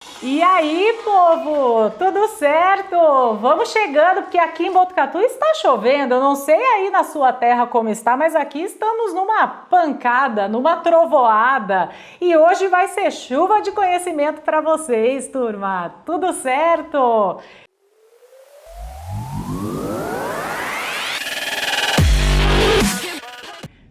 E aí, povo, tudo certo? Vamos chegando, porque aqui em Botucatu está chovendo. Eu não sei aí na sua terra como está, mas aqui estamos numa pancada, numa trovoada. E hoje vai ser chuva de conhecimento para vocês, turma. Tudo certo?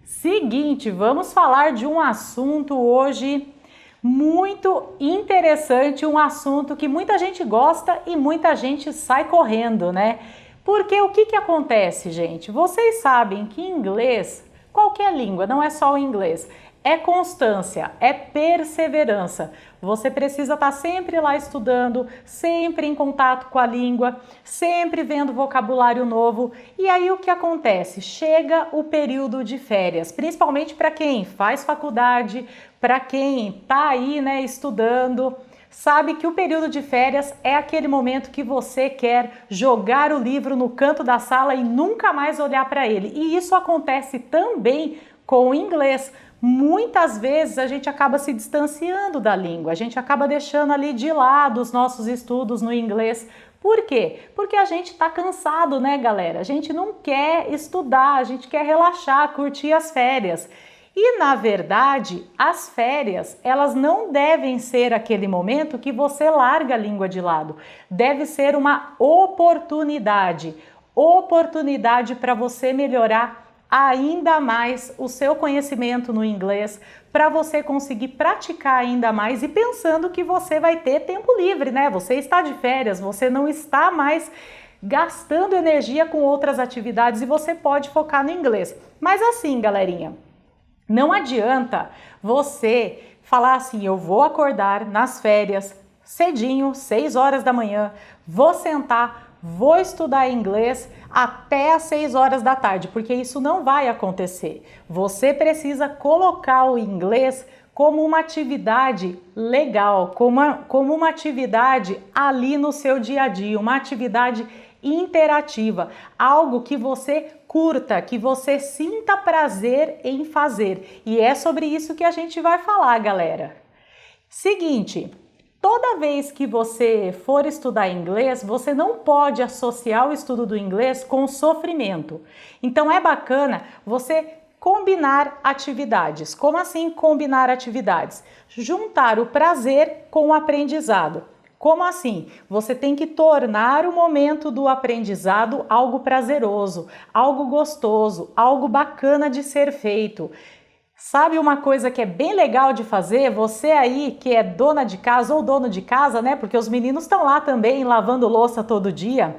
Seguinte, vamos falar de um assunto hoje muito interessante, um assunto que muita gente gosta e muita gente sai correndo, né? Porque o que acontece, gente? Vocês sabem que em inglês, qualquer língua, não é só o inglês, é constância, é perseverança. Você precisa estar sempre lá estudando, sempre em contato com a língua, sempre vendo vocabulário novo. E aí o que acontece? Chega o período de férias, principalmente para quem faz faculdade, para quem está aí, né, estudando. Sabe que o período de férias é aquele momento que você quer jogar o livro no canto da sala e nunca mais olhar para ele. E isso acontece também com o inglês. Muitas vezes a gente acaba se distanciando da língua, a gente acaba deixando ali de lado os nossos estudos no inglês. Por quê? Porque a gente tá cansado, né, galera? A gente não quer estudar, a gente quer relaxar, curtir as férias. E, na verdade, as férias, elas não devem ser aquele momento que você larga a língua de lado. Deve ser uma oportunidade para você melhorar ainda mais o seu conhecimento no inglês, para você conseguir praticar ainda mais e pensando que você vai ter tempo livre, né? Você está de férias, você não está mais gastando energia com outras atividades e você pode focar no inglês. Mas assim, galerinha, não adianta você falar assim, eu vou acordar nas férias cedinho, 6 horas da manhã, vou sentar, vou estudar inglês até às 6 horas da tarde, porque isso não vai acontecer. Você precisa colocar o inglês como uma atividade legal, como uma atividade ali no seu dia a dia, uma atividade interativa, algo que você curta, que você sinta prazer em fazer. E é sobre isso que a gente vai falar, galera. Seguinte, toda vez que você for estudar inglês, você não pode associar o estudo do inglês com sofrimento. Então é bacana você combinar atividades. Como assim combinar atividades? Juntar o prazer com o aprendizado. Como assim? Você tem que tornar o momento do aprendizado algo prazeroso, algo gostoso, algo bacana de ser feito. Sabe uma coisa que é bem legal de fazer? Você aí que é dona de casa ou dono de casa, né? Porque os meninos estão lá também lavando louça todo dia.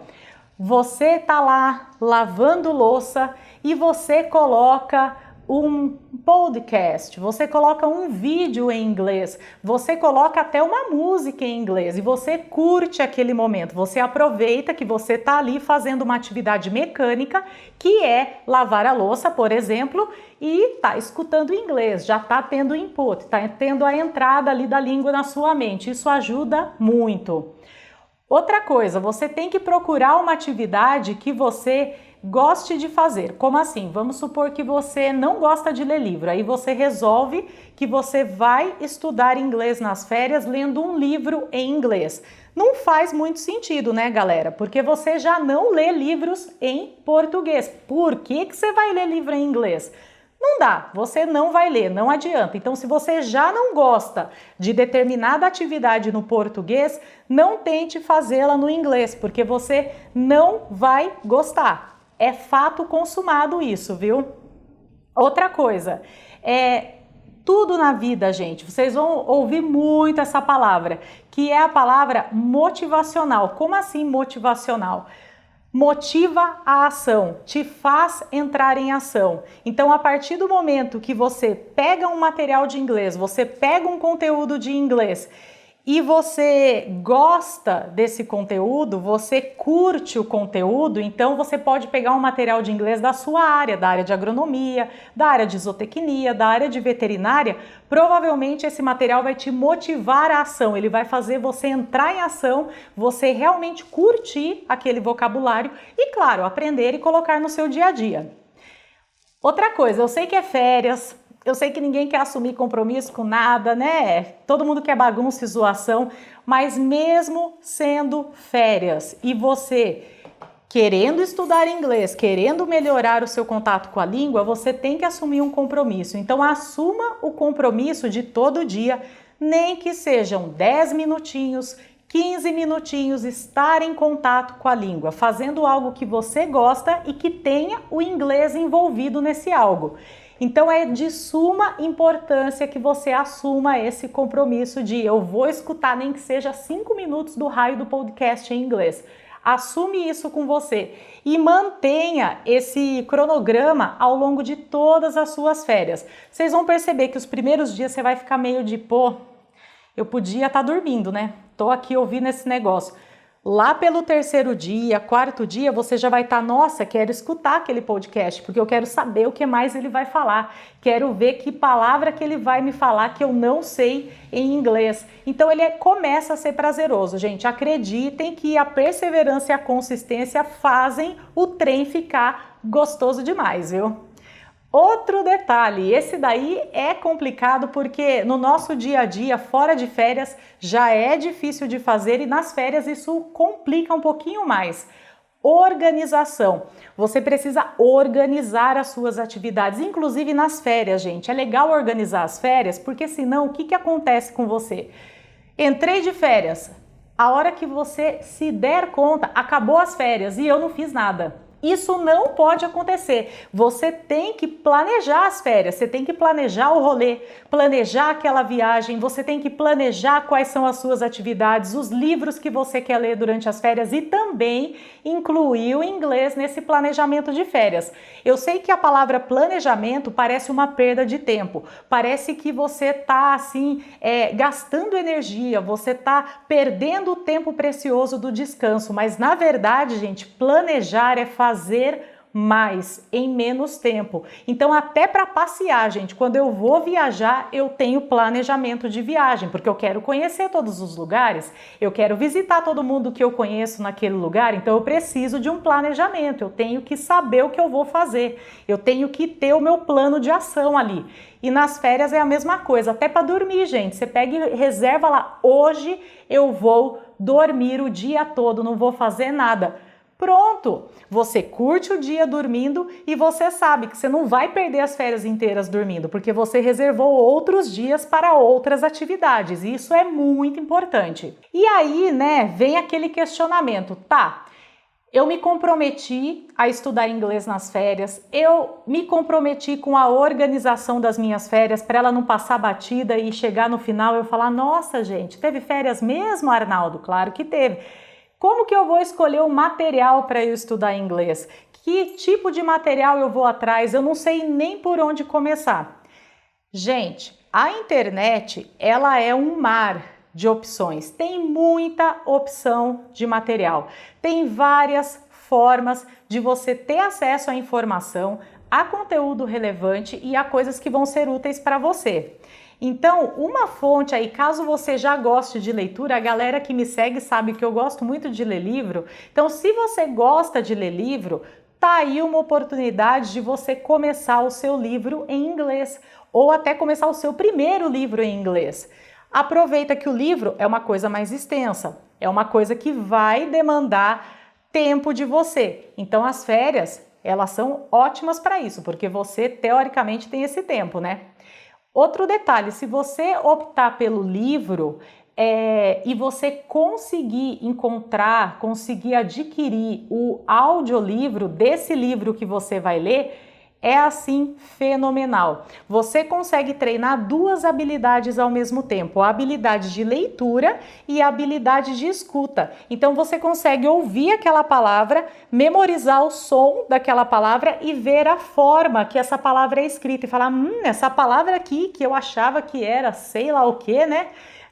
Você tá lá lavando louça e você coloca um podcast, você coloca um vídeo em inglês, você coloca até uma música em inglês e você curte aquele momento, você aproveita que você está ali fazendo uma atividade mecânica que é lavar a louça, por exemplo, e está escutando inglês, já está tendo input, está tendo a entrada ali da língua na sua mente, isso ajuda muito. Outra coisa, você tem que procurar uma atividade que você goste de fazer. Como assim? Vamos supor que você não gosta de ler livro, aí você resolve que você vai estudar inglês nas férias lendo um livro em inglês. Não faz muito sentido, né, galera? Porque você já não lê livros em português. Por que você vai ler livro em inglês? Não dá, você não vai ler, não adianta. Então, se você já não gosta de determinada atividade no português, não tente fazê-la no inglês, porque você não vai gostar. É fato consumado isso, viu? Outra coisa, tudo na vida, gente, vocês vão ouvir muito essa palavra, que é a palavra motivacional. Como assim motivacional? Motiva a ação, te faz entrar em ação. Então, a partir do momento que você pega um material de inglês, você pega um conteúdo de inglês e você gosta desse conteúdo, você curte o conteúdo, então você pode pegar um material de inglês da sua área, da área de agronomia, da área de zootecnia, da área de veterinária, provavelmente esse material vai te motivar à ação, ele vai fazer você entrar em ação, você realmente curtir aquele vocabulário e, claro, aprender e colocar no seu dia a dia. Outra coisa, eu sei que é férias, Eu sei que ninguém quer assumir compromisso com nada, né? Todo mundo quer bagunça e zoação, mas mesmo sendo férias e você querendo estudar inglês, querendo melhorar o seu contato com a língua, você tem que assumir um compromisso. Então assuma o compromisso de todo dia, nem que sejam 10 minutinhos, 15 minutinhos, estar em contato com a língua, fazendo algo que você gosta e que tenha o inglês envolvido nesse algo. Então é de suma importância que você assuma esse compromisso de eu vou escutar nem que seja 5 minutos do raio do podcast em inglês. Assume isso com você e mantenha esse cronograma ao longo de todas as suas férias. Vocês vão perceber que os primeiros dias você vai ficar meio de, pô, eu podia estar dormindo, né? Tô aqui ouvindo esse negócio. Lá pelo terceiro dia, quarto dia, você já vai estar, nossa, quero escutar aquele podcast, porque eu quero saber o que mais ele vai falar. Quero ver que palavra que ele vai me falar que eu não sei em inglês. Então ele começa a ser prazeroso, gente. Acreditem que a perseverança e a consistência fazem o trem ficar gostoso demais, viu? Outro detalhe, esse daí é complicado porque no nosso dia a dia, fora de férias, já é difícil de fazer e nas férias isso complica um pouquinho mais. Organização. Você precisa organizar as suas atividades, inclusive nas férias, gente. É legal organizar as férias porque senão o que acontece com você? Entrei de férias, a hora que você se der conta, acabou as férias e eu não fiz nada. Isso não pode acontecer. Você tem que planejar as férias, você tem que planejar o rolê, planejar aquela viagem, você tem que planejar quais são as suas atividades, os livros que você quer ler durante as férias e também incluir o inglês nesse planejamento de férias. Eu sei que a palavra planejamento parece uma perda de tempo, parece que você está assim, gastando energia, você está perdendo o tempo precioso do descanso, mas na verdade, gente, planejar é fazer mais em menos tempo. Então até para passear, gente, quando eu vou viajar, eu tenho planejamento de viagem, porque eu quero conhecer todos os lugares, eu quero visitar todo mundo que eu conheço naquele lugar, então eu preciso de um planejamento, eu tenho que saber o que eu vou fazer, eu tenho que ter o meu plano de ação ali. E nas férias é a mesma coisa, até para dormir, gente, você pega e reserva lá, hoje eu vou dormir o dia todo, não vou fazer nada. Pronto, você curte o dia dormindo e você sabe que você não vai perder as férias inteiras dormindo, porque você reservou outros dias para outras atividades, e isso é muito importante. E aí, né, vem aquele questionamento, tá? Eu me comprometi a estudar inglês nas férias, eu me comprometi com a organização das minhas férias para ela não passar batida e chegar no final eu falar, nossa gente, teve férias mesmo, Arnaldo? Claro que teve. Como que eu vou escolher o material para eu estudar inglês? Que tipo de material eu vou atrás? Eu não sei nem por onde começar. Gente, a internet, ela é um mar de opções. Tem muita opção de material. Tem várias formas de você ter acesso à informação, a conteúdo relevante e a coisas que vão ser úteis para você. Então, uma fonte aí, caso você já goste de leitura, a galera que me segue sabe que eu gosto muito de ler livro. Então, se você gosta de ler livro, tá aí uma oportunidade de você começar o seu livro em inglês ou até começar o seu primeiro livro em inglês. Aproveita que o livro é uma coisa mais extensa, é uma coisa que vai demandar tempo de você. Então, as férias, elas são ótimas para isso, porque você teoricamente tem esse tempo, né? Outro detalhe, se você optar pelo livro e você conseguir encontrar, conseguir adquirir o audiolivro desse livro que você vai ler, é assim fenomenal. Você consegue treinar duas habilidades ao mesmo tempo, a habilidade de leitura e a habilidade de escuta. Então você consegue ouvir aquela palavra, memorizar o som daquela palavra e ver a forma que essa palavra é escrita e falar, essa palavra aqui que eu achava que era sei lá o que, né?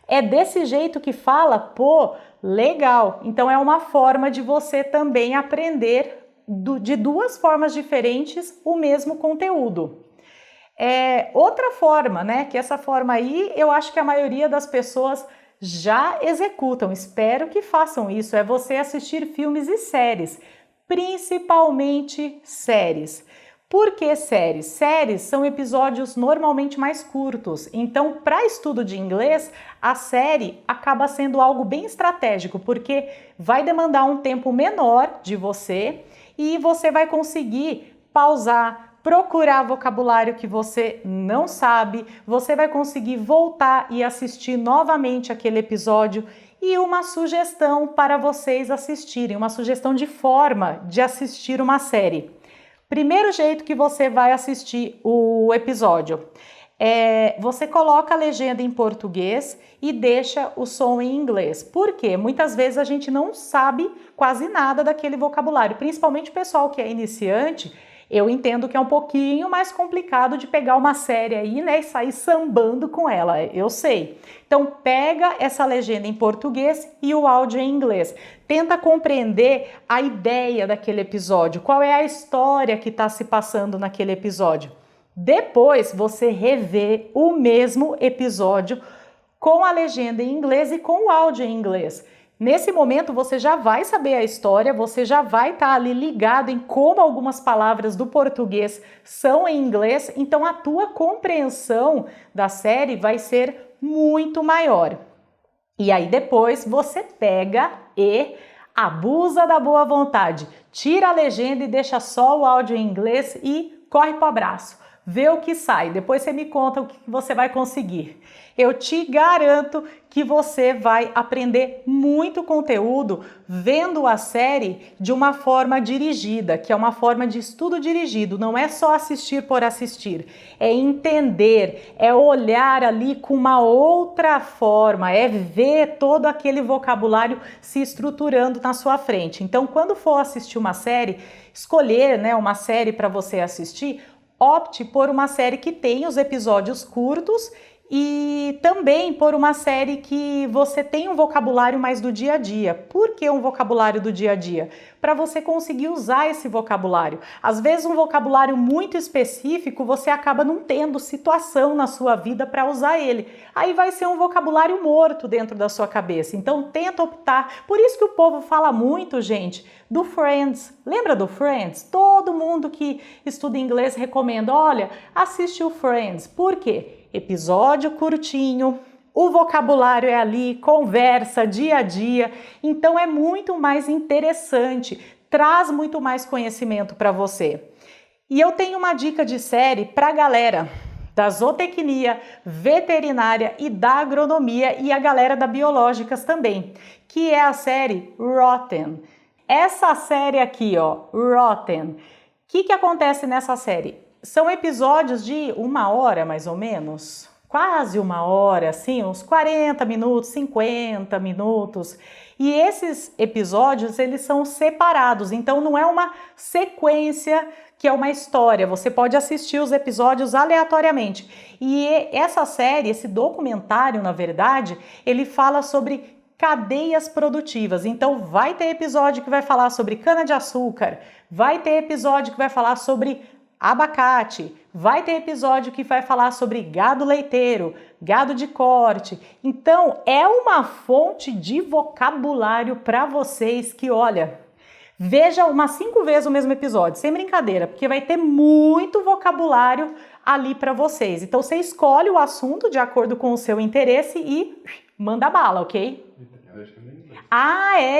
É desse jeito que fala? Pô, legal! Então é uma forma de você também aprender de duas formas diferentes o mesmo conteúdo. Outra forma, né, que essa forma aí eu acho que a maioria das pessoas já executam, espero que façam isso, é você assistir filmes e séries, principalmente séries. Por que séries? Séries são episódios normalmente mais curtos, então para estudo de inglês, a série acaba sendo algo bem estratégico, porque vai demandar um tempo menor de você e você vai conseguir pausar, procurar vocabulário que você não sabe, você vai conseguir voltar e assistir novamente aquele episódio. E uma sugestão para vocês assistirem, uma sugestão de forma de assistir uma série. Primeiro jeito que você vai assistir o episódio você coloca a legenda em português e deixa o som em inglês. Por quê? Muitas vezes a gente não sabe quase nada daquele vocabulário, principalmente o pessoal que é iniciante. Eu entendo que é um pouquinho mais complicado de pegar uma série aí, né, e sair sambando com ela, eu sei. Então pega essa legenda em português e o áudio em inglês. Tenta compreender a ideia daquele episódio, qual é a história que está se passando naquele episódio. Depois você revê o mesmo episódio com a legenda em inglês e com o áudio em inglês. Nesse momento você já vai saber a história, você já vai estar ali ligado em como algumas palavras do português são em inglês, então a tua compreensão da série vai ser muito maior. E aí depois você pega e abusa da boa vontade, tira a legenda e deixa só o áudio em inglês e corre pro abraço. Vê o que sai, depois você me conta o que você vai conseguir. Eu te garanto que você vai aprender muito conteúdo vendo a série de uma forma dirigida, que é uma forma de estudo dirigido. Não é só assistir por assistir, é entender, é olhar ali com uma outra forma, é ver todo aquele vocabulário se estruturando na sua frente. Então, quando for assistir uma série, escolher, né, uma série para você assistir, opte por uma série que tenha os episódios curtos e também por uma série que você tem um vocabulário mais do dia a dia. Por que um vocabulário do dia a dia? Para você conseguir usar esse vocabulário. Às vezes um vocabulário muito específico você acaba não tendo situação na sua vida para usar ele. Aí vai ser um vocabulário morto dentro da sua cabeça. Então tenta optar. Por isso que o povo fala muito, gente, do Friends. Lembra do Friends? Todo mundo que estuda inglês recomenda, olha, assiste o Friends. Por quê? Episódio curtinho, o vocabulário é ali, conversa dia a dia, então é muito mais interessante, traz muito mais conhecimento para você. E eu tenho uma dica de série para a galera da zootecnia, veterinária e da agronomia e a galera da biológicas também, que é a série Rotten. Essa série aqui, ó, Rotten, o que acontece nessa série? São episódios de 1 hora, mais ou menos, quase 1 hora, assim, uns 40 minutos, 50 minutos. E esses episódios, eles são separados, então não é uma sequência que é uma história. Você pode assistir os episódios aleatoriamente. E essa série, esse documentário, na verdade, ele fala sobre cadeias produtivas. Então vai ter episódio que vai falar sobre cana-de-açúcar, vai ter episódio que vai falar sobre abacate, vai ter episódio que vai falar sobre gado leiteiro, gado de corte. Então é uma fonte de vocabulário para vocês que, olha, veja umas 5 vezes o mesmo episódio, sem brincadeira, porque vai ter muito vocabulário ali para vocês. Então você escolhe o assunto de acordo com o seu interesse e manda bala, ok?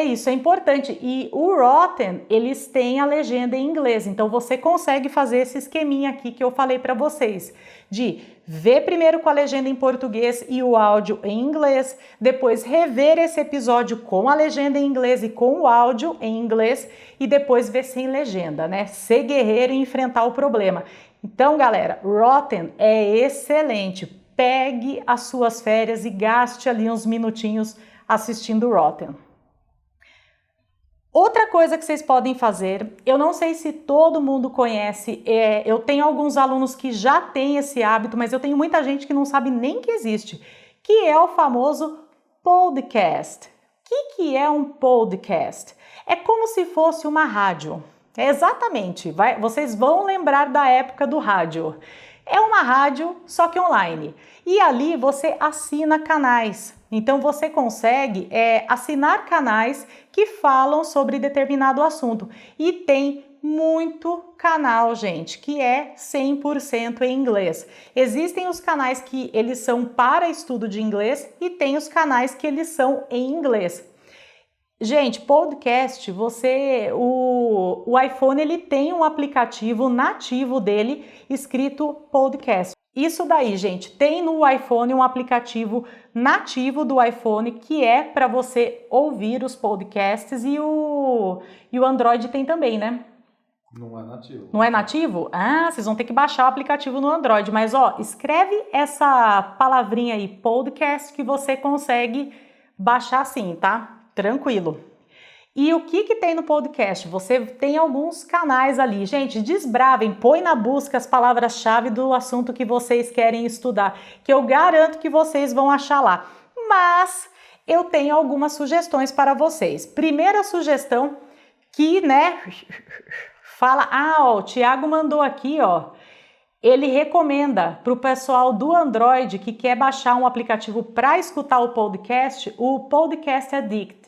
Isso é importante. E o Rotten, eles têm a legenda em inglês, então você consegue fazer esse esqueminha aqui que eu falei para vocês, de ver primeiro com a legenda em português e o áudio em inglês, depois rever esse episódio com a legenda em inglês e com o áudio em inglês e depois ver sem legenda, né? Ser guerreiro e enfrentar o problema. Então, galera, Rotten é excelente. Pegue as suas férias e gaste ali uns minutinhos assistindo Rotten. Outra coisa que vocês podem fazer, eu não sei se todo mundo conhece, eu tenho alguns alunos que já têm esse hábito, mas eu tenho muita gente que não sabe nem que existe, que é o famoso podcast. O que é um podcast? É como se fosse uma rádio. Exatamente, vocês vão lembrar da época do rádio. É uma rádio, só que online. E ali você assina canais. Então você consegue assinar canais que falam sobre determinado assunto. E tem muito canal, gente, que é 100% em inglês. Existem os canais que eles são para estudo de inglês e tem os canais que eles são em inglês. Gente, podcast, o iPhone ele tem um aplicativo nativo dele escrito podcast. Isso daí, gente, tem no iPhone um aplicativo nativo do iPhone que é para você ouvir os podcasts e o Android tem também, né? Não é nativo. Não é nativo? Ah, vocês vão ter que baixar o aplicativo no Android. Mas, ó, escreve essa palavrinha aí, podcast, que você consegue baixar sim, tá? Tranquilo. E o que tem no podcast? Você tem alguns canais ali. Gente, desbravem, põe na busca as palavras-chave do assunto que vocês querem estudar, que eu garanto que vocês vão achar lá. Mas eu tenho algumas sugestões para vocês. Primeira sugestão que, né, fala... o Thiago mandou aqui, ó. Ele recomenda para o pessoal do Android que quer baixar um aplicativo para escutar o Podcast Addict.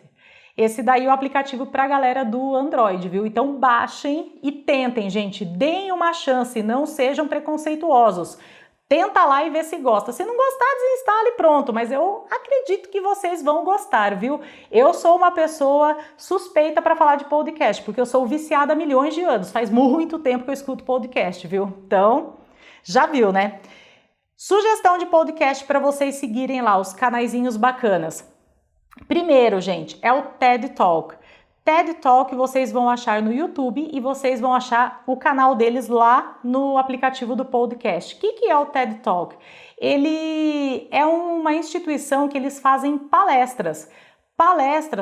Esse daí é o aplicativo para a galera do Android, viu? Então baixem e tentem, gente. Deem uma chance, não sejam preconceituosos. Tenta lá e vê se gosta. Se não gostar, desinstale e pronto. Mas eu acredito que vocês vão gostar, viu? Eu sou uma pessoa suspeita para falar de podcast, porque eu sou viciada há milhões de anos. Faz muito tempo que eu escuto podcast, viu? Então, já viu, né? Sugestão de podcast para vocês seguirem lá, os canaizinhos bacanas. Primeiro, gente, é o TED Talk. TED Talk vocês vão achar no YouTube e vocês vão achar o canal deles lá no aplicativo do podcast. O que é o TED Talk? Ele é uma instituição que eles fazem palestras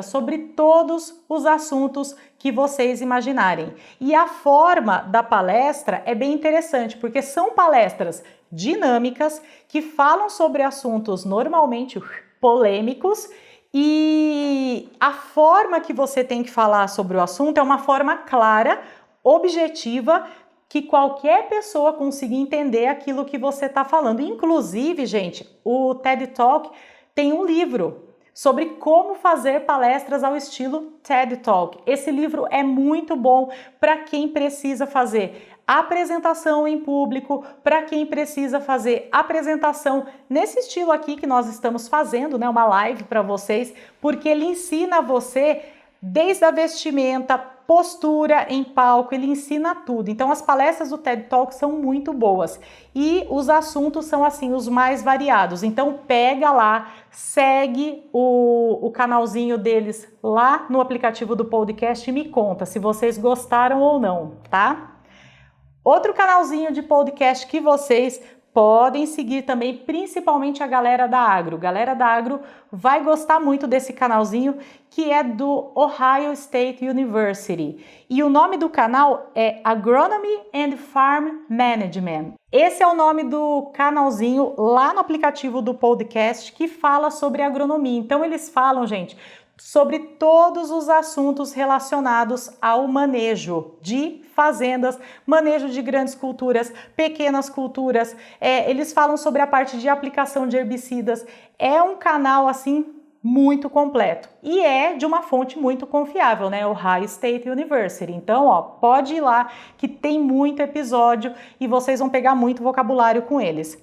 sobre todos os assuntos que vocês imaginarem. E a forma da palestra é bem interessante, porque são palestras dinâmicas que falam sobre assuntos normalmente polêmicos. E a forma que você tem que falar sobre o assunto é uma forma clara, objetiva, que qualquer pessoa consiga entender aquilo que você está falando. Inclusive, gente, o TED Talk tem um livro sobre como fazer palestras ao estilo TED Talk. Esse livro é muito bom para quem precisa fazer apresentação em público, para quem precisa fazer apresentação nesse estilo aqui que nós estamos fazendo, né, uma live para vocês, porque ele ensina você desde a vestimenta, postura em palco, ele ensina tudo. Então as palestras do TED Talk são muito boas e os assuntos são assim os mais variados. Então pega lá, segue o canalzinho deles lá no aplicativo do podcast e me conta se vocês gostaram ou não, tá? Outro canalzinho de podcast que vocês podem seguir também, principalmente a galera da Agro. Galera da Agro vai gostar muito desse canalzinho, que é do Ohio State University. E o nome do canal é Agronomy and Farm Management. Esse é o nome do canalzinho lá no aplicativo do podcast que fala sobre agronomia. Então eles falam, gente, sobre todos os assuntos relacionados ao manejo de fazendas, manejo de grandes culturas, pequenas culturas. Eles falam sobre a parte de aplicação de herbicidas. É um canal assim muito completo e é de uma fonte muito confiável, né? Ohio State University. Então, ó, pode ir lá que tem muito episódio e vocês vão pegar muito vocabulário com eles.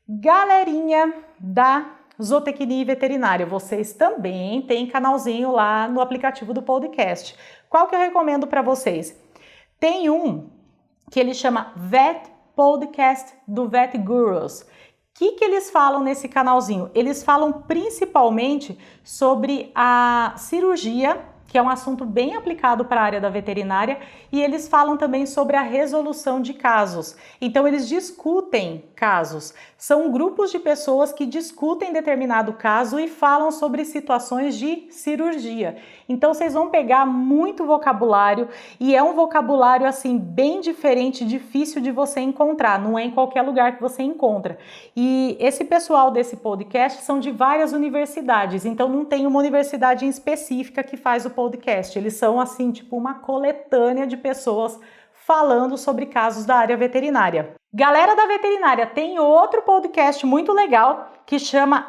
Galerinha da Zootecnia e Veterinária, vocês também têm canalzinho lá no aplicativo do podcast. Qual que eu recomendo para vocês? Tem um que ele chama Vet Podcast do Vet Gurus. O que eles falam nesse canalzinho? Eles falam principalmente sobre a cirurgia, que é um assunto bem aplicado para a área da veterinária, e eles falam também sobre a resolução de casos. Então eles discutem casos. São grupos de pessoas que discutem determinado caso e falam sobre situações de cirurgia. Então vocês vão pegar muito vocabulário e é um vocabulário assim bem diferente, difícil de você encontrar, não é em qualquer lugar que você encontra. E esse pessoal desse podcast são de várias universidades, então não tem uma universidade em específica que faz o podcast. Eles são assim, tipo uma coletânea de pessoas falando sobre casos da área veterinária. Galera da veterinária, tem outro podcast muito legal que chama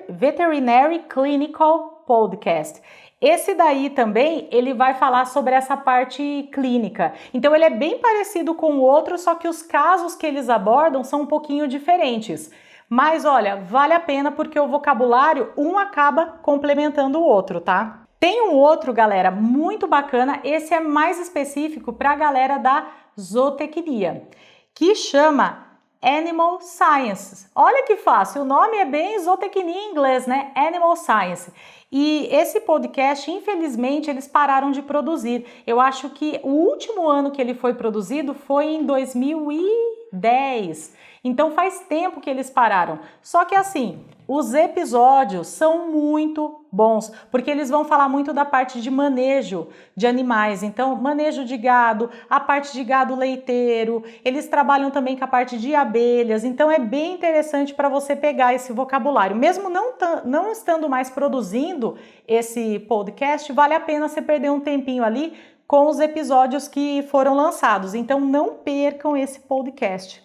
Veterinary Clinical Podcast. Esse daí também, ele vai falar sobre essa parte clínica. Então ele é bem parecido com o outro, só que os casos que eles abordam são um pouquinho diferentes. Mas olha, vale a pena porque o vocabulário, um acaba complementando o outro, tá? Tem um outro, galera, muito bacana, esse é mais específico para a galera da zootecnia, que chama Animal Science. Olha que fácil, o nome é bem zootecnia em inglês, né? Animal Science. E esse podcast, infelizmente, eles pararam de produzir. Eu acho que o último ano que ele foi produzido foi em 2010. Então faz tempo que eles pararam. Só que assim, os episódios são muito bons, porque eles vão falar muito da parte de manejo de animais. Então, manejo de gado, a parte de gado leiteiro, eles trabalham também com a parte de abelhas. Então é bem interessante para você pegar esse vocabulário. Mesmo não estando mais produzindo esse podcast, vale a pena você perder um tempinho ali com os episódios que foram lançados. Então não percam esse podcast.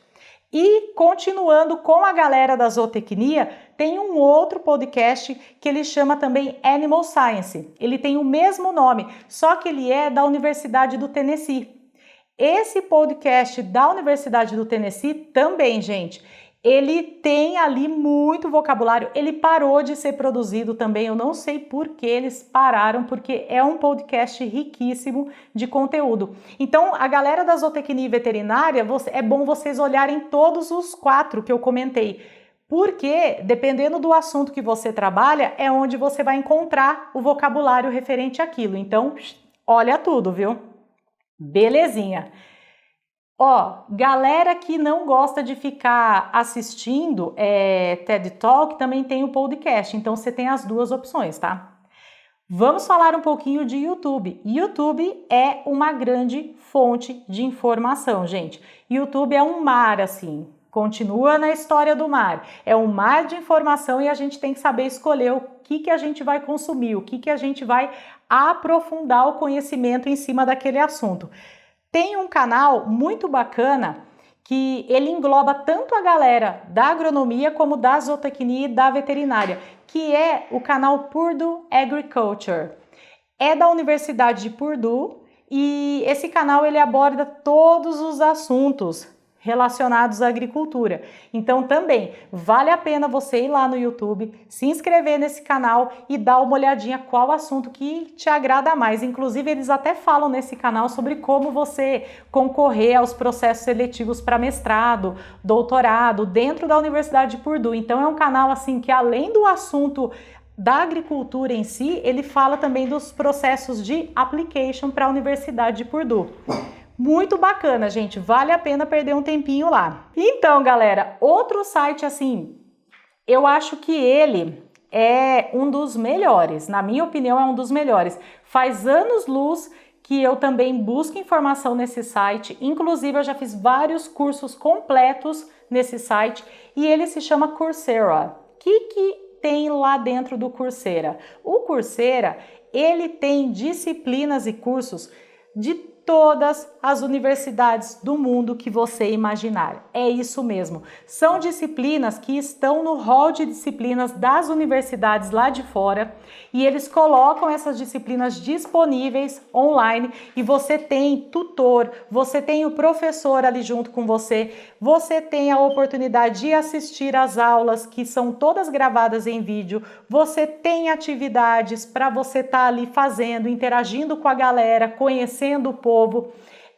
E continuando com a galera da zootecnia, tem um outro podcast que ele chama também Animal Science. Ele tem o mesmo nome, só que ele é da Universidade do Tennessee. Esse podcast da Universidade do Tennessee também, gente, ele tem ali muito vocabulário. Ele parou de ser produzido também. Eu não sei por que eles pararam, porque é um podcast riquíssimo de conteúdo. Então, a galera da zootecnia e veterinária, é bom vocês olharem todos os 4 que eu comentei. Porque, dependendo do assunto que você trabalha, é onde você vai encontrar o vocabulário referente àquilo. Então, olha tudo, viu? Belezinha. Ó, galera que não gosta de ficar assistindo TED Talk, também tem o podcast, então você tem as duas opções, tá? Vamos falar um pouquinho de YouTube. YouTube é uma grande fonte de informação, gente. YouTube é um mar, assim, continua na história do mar. É um mar de informação e a gente tem que saber escolher o que a gente vai consumir, o que a gente vai aprofundar o conhecimento em cima daquele assunto. Tem um canal muito bacana que ele engloba tanto a galera da agronomia como da zootecnia e da veterinária, que é o canal Purdue Agriculture. É da Universidade de Purdue e esse canal ele aborda todos os assuntos relacionados à agricultura. Então também vale a pena você ir lá no YouTube, se inscrever nesse canal e dar uma olhadinha qual assunto que te agrada mais. Inclusive eles até falam nesse canal sobre como você concorrer aos processos seletivos para mestrado, doutorado dentro da Universidade de Purdue. Então é um canal assim que além do assunto da agricultura em si, ele fala também dos processos de application para a Universidade de Purdue. Muito bacana, gente, vale a pena perder um tempinho lá. Então, galera, outro site assim, eu acho que ele é um dos melhores, na minha opinião é um dos melhores. Faz anos-luz que eu também busco informação nesse site, inclusive eu já fiz vários cursos completos nesse site e ele se chama Coursera. O que tem lá dentro do Coursera? O Coursera, ele tem disciplinas e cursos de todas as universidades do mundo que você imaginar. É isso mesmo. São disciplinas que estão no hall de disciplinas das universidades lá de fora e eles colocam essas disciplinas disponíveis online e você tem tutor, você tem o professor ali junto com você, você tem a oportunidade de assistir às aulas que são todas gravadas em vídeo, você tem atividades para você estar ali fazendo, interagindo com a galera, conhecendo o povo.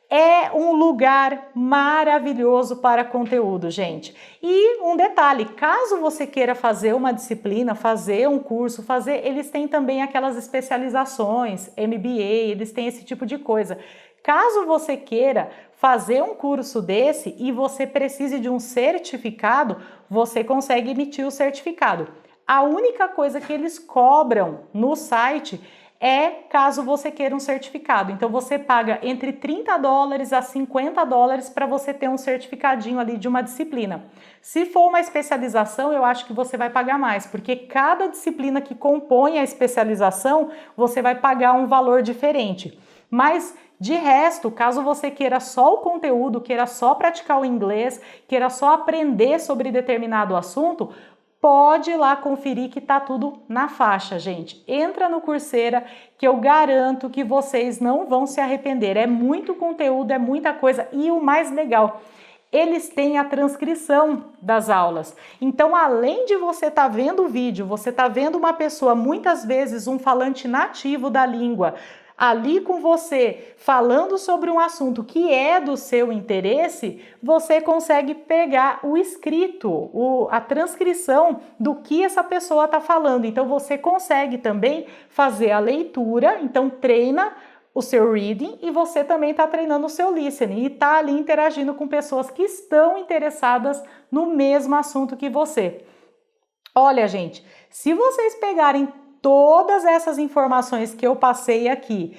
É um lugar maravilhoso para conteúdo, gente. E um detalhe, caso você queira fazer uma disciplina, fazer um curso, eles têm também aquelas especializações, MBA, eles têm esse tipo de coisa. Caso você queira fazer um curso desse e você precise de um certificado, você consegue emitir o certificado. A única coisa que eles cobram no site é caso você queira um certificado. Então você paga entre $30 a $50 para você ter um certificadinho ali de uma disciplina. Se for uma especialização, eu acho que você vai pagar mais, porque cada disciplina que compõe a especialização, você vai pagar um valor diferente. Mas de resto, caso você queira só o conteúdo, queira só praticar o inglês, queira só aprender sobre determinado assunto, pode ir lá conferir que tá tudo na faixa, gente. Entra no Coursera que eu garanto que vocês não vão se arrepender. É muito conteúdo, é muita coisa e o mais legal, eles têm a transcrição das aulas. Então, além de você estar vendo o vídeo, você está vendo uma pessoa, muitas vezes um falante nativo da língua, ali com você, falando sobre um assunto que é do seu interesse, você consegue pegar o escrito, a transcrição do que essa pessoa está falando. Então, você consegue também fazer a leitura, então treina o seu reading e você também está treinando o seu listening e está ali interagindo com pessoas que estão interessadas no mesmo assunto que você. Olha, gente, se vocês pegarem todas essas informações que eu passei aqui,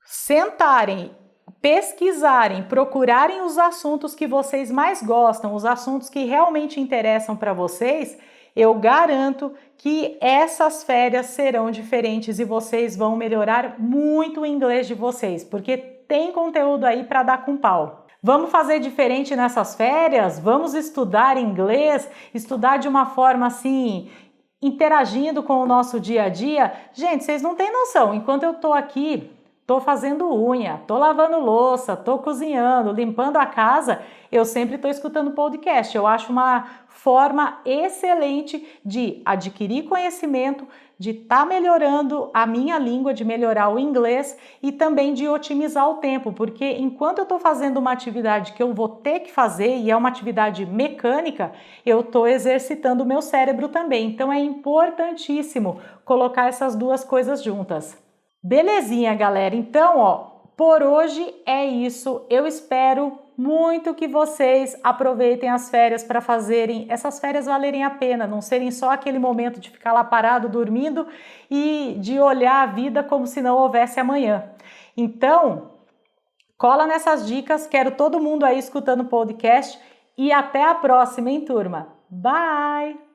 sentarem, pesquisarem, procurarem os assuntos que vocês mais gostam, os assuntos que realmente interessam para vocês, eu garanto que essas férias serão diferentes e vocês vão melhorar muito o inglês de vocês, porque tem conteúdo aí para dar com pau. Vamos fazer diferente nessas férias? Vamos estudar inglês, estudar de uma forma assim, interagindo com o nosso dia a dia? Gente, vocês não têm noção, enquanto eu tô aqui, tô fazendo unha, tô lavando louça, tô cozinhando, limpando a casa, eu sempre tô escutando podcast. Eu acho uma forma excelente de adquirir conhecimento, de estar melhorando a minha língua, de melhorar o inglês e também de otimizar o tempo, porque enquanto eu estou fazendo uma atividade que eu vou ter que fazer e é uma atividade mecânica, eu estou exercitando o meu cérebro também. Então é importantíssimo colocar essas duas coisas juntas. Belezinha, galera? Então, por hoje é isso. Eu espero muito que vocês aproveitem as férias para fazerem essas férias valerem a pena, não serem só aquele momento de ficar lá parado, dormindo e de olhar a vida como se não houvesse amanhã. Então, cola nessas dicas, quero todo mundo aí escutando o podcast e até a próxima, hein, turma? Bye!